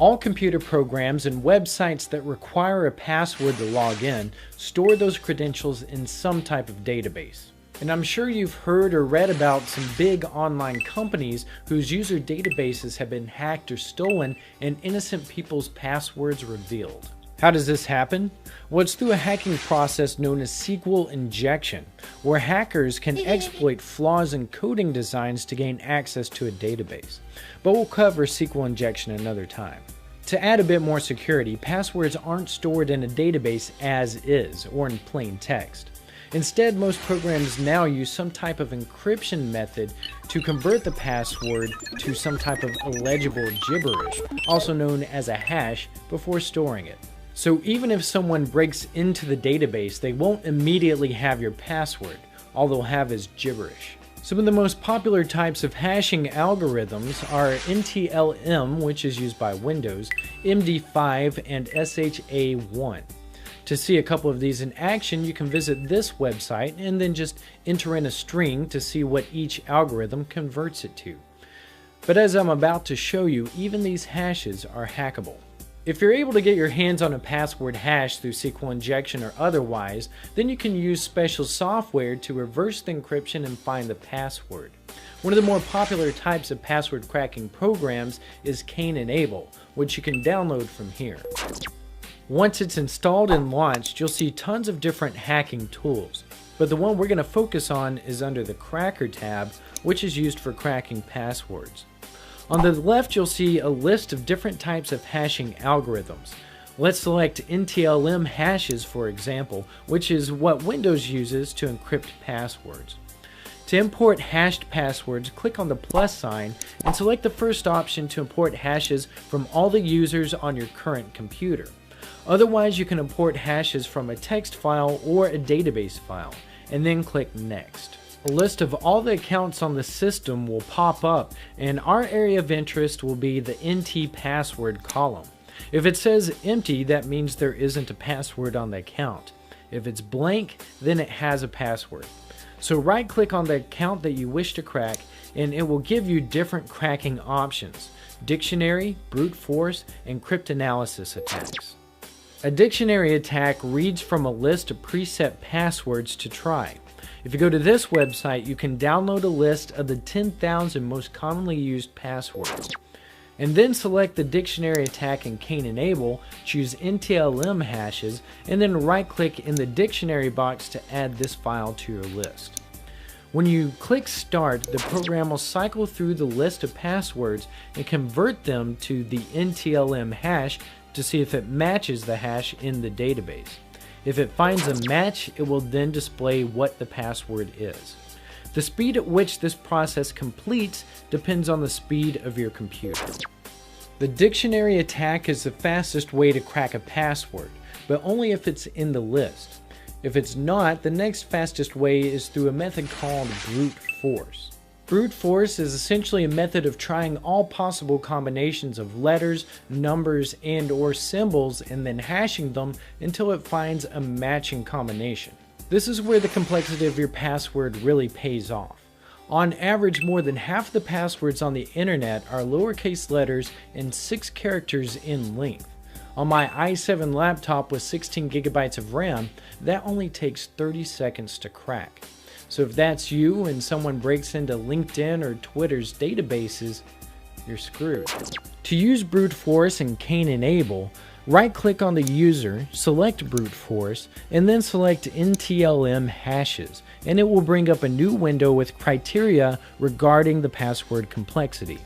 All computer programs and websites that require a password to log in store those credentials in some type of database. And I'm sure you've heard or read about some big online companies whose user databases have been hacked or stolen and innocent people's passwords revealed. How does this happen? Well, it's through a hacking process known as SQL injection, where hackers can exploit flaws in coding designs to gain access to a database. But we'll cover SQL injection another time. To add a bit more security, passwords aren't stored in a database as is, or in plain text. Instead, most programs now use some type of encryption method to convert the password to some type of illegible gibberish, also known as a hash, before storing it. So even if someone breaks into the database, they won't immediately have your password. All they'll have is gibberish. Some of the most popular types of hashing algorithms are NTLM, which is used by Windows, MD5, and SHA-1. To see a couple of these in action, you can visit this website and then just enter in a string to see what each algorithm converts it to. But as I'm about to show you, even these hashes are hackable. If you're able to get your hands on a password hash through SQL injection or otherwise, then you can use special software to reverse the encryption and find the password. One of the more popular types of password cracking programs is Kane-Enable, which you can download from here. Once it's installed and launched, you'll see tons of different hacking tools, but the one we're going to focus on is under the Cracker tab, which is used for cracking passwords. On the left, you'll see a list of different types of hashing algorithms. Let's select NTLM hashes, for example, which is what Windows uses to encrypt passwords. To import hashed passwords, click on the plus sign and select the first option to import hashes from all the users on your current computer. Otherwise, you can import hashes from a text file or a database file, and then click Next. A list of all the accounts on the system will pop up, and our area of interest will be the NT password column. If it says empty, that means there isn't a password on the account. If it's blank, then it has a password. So right-click on the account that you wish to crack, and it will give you different cracking options: dictionary, brute force, and cryptanalysis attacks. A dictionary attack reads from a list of preset passwords to try. If you go to this website, you can download a list of the 10,000 most commonly used passwords. And then select the dictionary attack in Kane-Enable, choose NTLM hashes, and then right-click in the dictionary box to add this file to your list. When you click Start, the program will cycle through the list of passwords and convert them to the NTLM hash to see if it matches the hash in the database. If it finds a match, it will then display what the password is. The speed at which this process completes depends on the speed of your computer. The dictionary attack is the fastest way to crack a password, but only if it's in the list. If it's not, the next fastest way is through a method called brute force. Brute force is essentially a method of trying all possible combinations of letters, numbers, and/or symbols and then hashing them until it finds a matching combination. This is where the complexity of your password really pays off. On average, more than half the passwords on the internet are lowercase letters and 6 characters in length. On my i7 laptop with 16 gigabytes of RAM, that only takes 30 seconds to crack. So if that's you and someone breaks into LinkedIn or Twitter's databases, you're screwed. To use brute force in Kane-Enable, right-click on the user, select brute force, and then select NTLM hashes, and it will bring up a new window with criteria regarding the password complexity.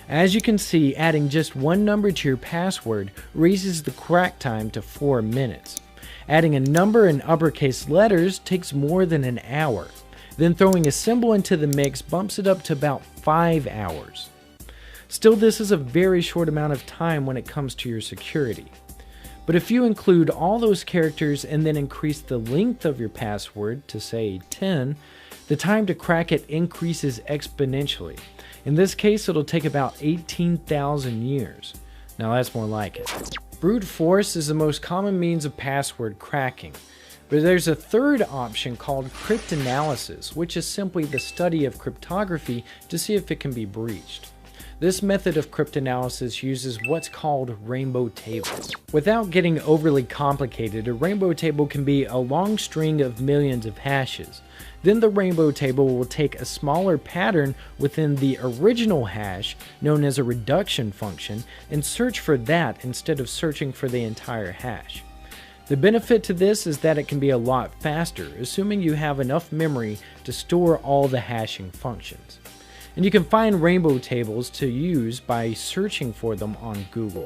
As you can see, adding just one number to your password raises the crack time to 4 minutes. Adding a number in uppercase letters takes more than an hour. Then throwing a symbol into the mix bumps it up to about 5 hours. Still, this is a very short amount of time when it comes to your security. But if you include all those characters and then increase the length of your password to say 10, the time to crack it increases exponentially. In this case, it'll take about 18,000 years. Now that's more like it. Brute force is the most common means of password cracking. But there's a third option called cryptanalysis, which is simply the study of cryptography to see if it can be breached. This method of cryptanalysis uses what's called rainbow tables. Without getting overly complicated, a rainbow table can be a long string of millions of hashes. Then the rainbow table will take a smaller pattern within the original hash, known as a reduction function, and search for that instead of searching for the entire hash. The benefit to this is that it can be a lot faster, assuming you have enough memory to store all the hashing functions. And you can find rainbow tables to use by searching for them on Google.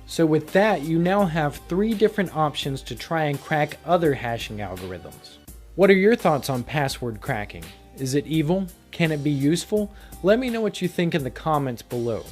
So with that, you now have 3 different options to try and crack other hashing algorithms. What are your thoughts on password cracking? Is it evil? Can it be useful? Let me know what you think in the comments below.